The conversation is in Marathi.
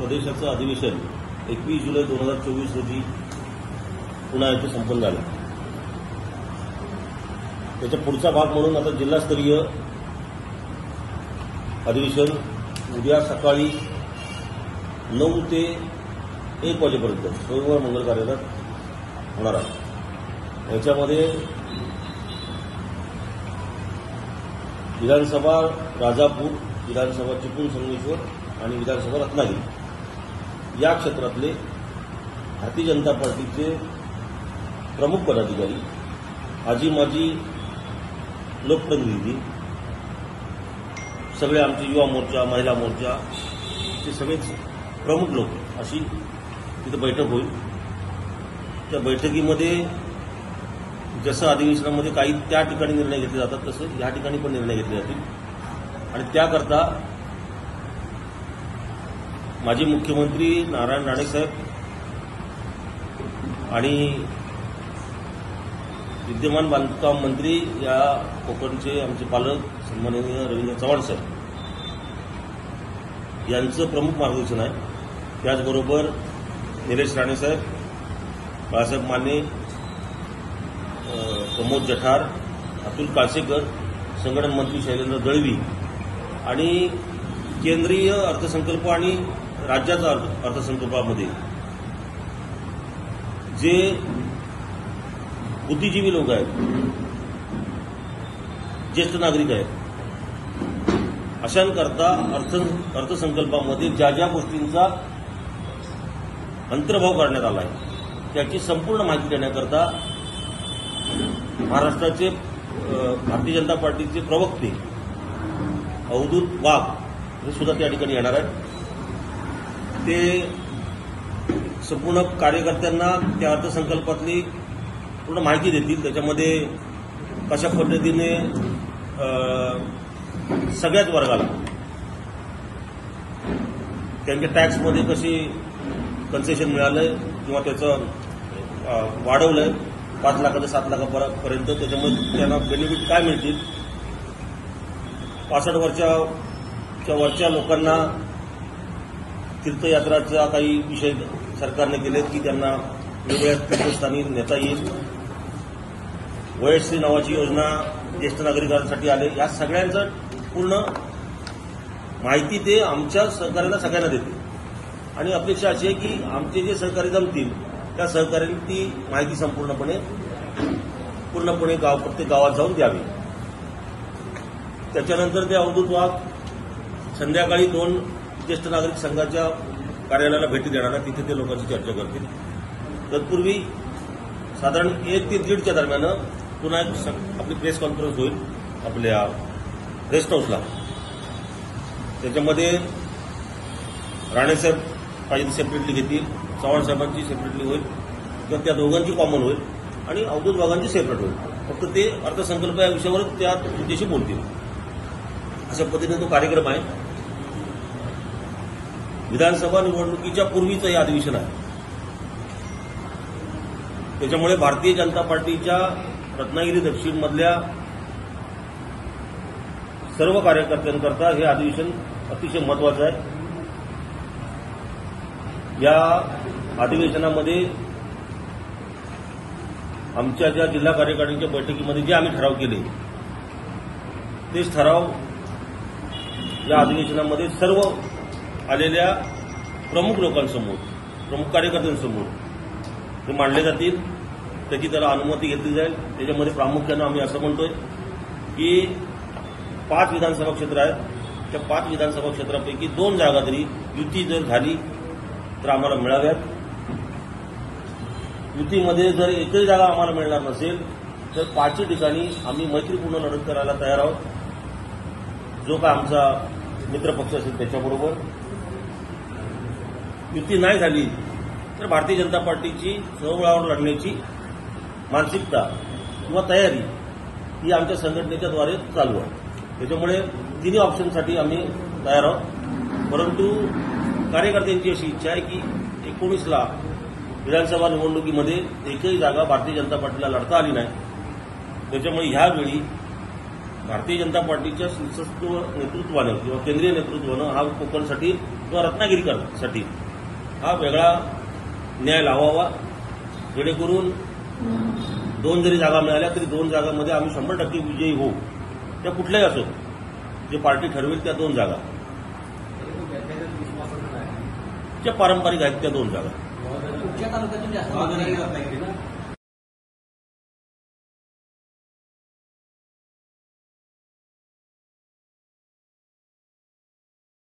प्रदेशाचं अधिवेशन 21 जुलै 2024 रोजी पुन्हा येथे संपन्न झालं. त्याचा पुढचा भाग म्हणून आता जिल्हास्तरीय अधिवेशन उद्या सकाळी 9 ते 1 वाजेपर्यंत सोमवार मंगळ कार्यरत होणार आहे. याच्यामध्ये विधानसभा राजापूर, विधानसभा चिपळूण संगमेश्वर आणि विधानसभा रत्नागिरी या क्षेत्रातले भारतीय जनता पार्टीचे प्रमुख पदाधिकारी, आजी माजी लोकप्रतिनिधी, सगळे आमचे युवा मोर्चा, महिला मोर्चा ते सगळेच प्रमुख लोक अशी तिथे बैठक होईल. त्या बैठकीमध्ये जसं अधिवेशनामध्ये काही त्या ठिकाणी निर्णय घेतले जातात तसं या ठिकाणी पण निर्णय घेतले जातील. आणि त्याकरता माजी मुख्यमंत्री नारायण राणे साहेब आणि विद्यमान बांधकाम मंत्री या कोकणचे आमचे पालक सन्माननीय रवींद्र चव्हाण साहेब यांचं प्रमुख मार्गदर्शन आहे. त्याचबरोबर निलेश राणे साहेब, बाळासाहेब माने, प्रमोद जठार, अतुल काळसेकर, संघटन मंत्री शैलेंद्र दळवी आणि केंद्रीय अर्थसंकल्प आणि राज्याचा अर्थसंकल्पामध्ये जे बुद्धिजीवी लोक आहेत, ज्येष्ठ नागरिक आहेत, अशांकरता अर्थसंकल्पामध्ये ज्या ज्या गोष्टींचा अंतर्भाव करण्यात आला आहे त्याची संपूर्ण माहिती देण्याकरता महाराष्ट्राचे भारतीय जनता पार्टीचे प्रवक्ते अवधूत वाघ हे सुद्धा त्या ठिकाणी येणार आहेत. ते संपूर्ण कार्यकर्त्यांना त्या अर्थसंकल्पातली पूर्ण माहिती देतील. त्याच्यामध्ये कशा पद्धतीने सगळ्याच वर्गाला त्यांच्या टॅक्समध्ये कशी कन्सेशन मिळालंय किंवा त्याचं वाढवलंय 5 लाख ते 7 लाखापर्यंत, त्याच्यामध्ये त्यांना बेनिफिट काय मिळतील. 65 वर्षाच्या वरच्या लोकांना तीर्थयात्राचा काही विषय सरकारने केलेत की त्यांना वेगवेगळ्या तीर्थस्थानी नेता येईल. वयश्री नावाची योजना ज्येष्ठ नागरिकांसाठी आले. या सगळ्यांचं पूर्ण माहिती ते आमच्या सहकार्याला सगळ्यांना देते. आणि अपेक्षा अशी आहे की आमचे जे सहकारी जमतील त्या सहकार्याने ती माहिती पूर्णपणे प्रत्येक गावात जाऊन द्यावी. त्याच्यानंतर ते अवधूत वाघ संध्याकाळी 2 ज्येष्ठ नागरिक संघाच्या कार्यालयाला भेटी देणार आहे. तिथे ते लोकांची चर्चा करतील. तत्पूर्वी साधारण 1 ते 1:30च्या दरम्यान पुन्हा आपली प्रेस कॉन्फरन्स होईल आपल्या रेस्ट हाऊसला. त्याच्यामध्ये राणेसाहेब पाहिजे सेपरेटली घेतील, चव्हाण साहेबांची सेपरेटली होईल किंवा त्या दोघांची कॉमन होईल आणि अवधूत वाघांची सेपरेट होईल. फक्त ते अर्थसंकल्प या विषयावर त्या तुमच्याशी बोलतील. अशा पद्धतीने तो कार्यक्रम आहे. विधानसभा निवडणुकीच्या पूर्वीचं हे अधिवेशन आहे. त्याच्यामुळे भारतीय जनता पार्टीच्या रत्नागिरी दक्षिणमधल्या सर्व कार्यकर्त्यांकरता हे अधिवेशन अतिशय महत्वाचं आहे. या अधिवेशनामध्ये आमच्या ज्या जिल्हा कार्यकारिणीच्या बैठकीमध्ये जे आम्ही ठराव केले तेच ठराव या अधिवेशनामध्ये सर्व आलेल्या प्रमुख लोकांसमोर, प्रमुख कार्यकर्त्यांसमोर ते मांडले जातील. त्याची त्याला अनुमती घेतली जाईल. त्याच्यामध्ये प्रामुख्यानं आम्ही असं म्हणतोय की 5 विधानसभा क्षेत्र आहेत. त्या 5 विधानसभा क्षेत्रापैकी 2 जागा तरी युती जर झाली तर आम्हाला मिळाव्यात. युतीमध्ये जर एकही जागा आम्हाला मिळणार नसेल तर 5 ठिकाणी आम्ही मैत्रीपूर्ण लढत करायला तयार आहोत. जो का आमचा मित्रपक्ष असेल त्याच्याबरोबर. युती नाही झाली तर भारतीय जनता पार्टीची स्वबळावर लढण्याची मानसिकता किंवा तयारी ही आमच्या संघटनेच्याद्वारे चालू आहे. त्याच्यामुळे तिन्ही ऑप्शनसाठी आम्ही तयार आहोत. परंतु कार्यकर्त्यांची अशी इच्छा आहे की 19ला विधानसभा निवडणुकीमध्ये एकही जागा भारतीय जनता पार्टीला लढता आली नाही. त्याच्यामुळे ह्यावेळी भारतीय जनता पार्टीच्या सशस्त्र नेतृत्वानं किंवा केंद्रीय नेतृत्वानं हा कोकणसाठी किंवा रत्नागिरीसाठी हा वेगळा न्याय लावावा, जेणेकरून 2 जरी जागा मिळाल्या तरी 2 जागांमध्ये आम्ही 100% विजयी होऊ. त्या कुठल्याही असो, जे पार्टी ठरवेल त्या 2 जागा, ज्या पारंपरिक आहेत त्या 2 जागा. कुठच्या तालुक्यातून जास्त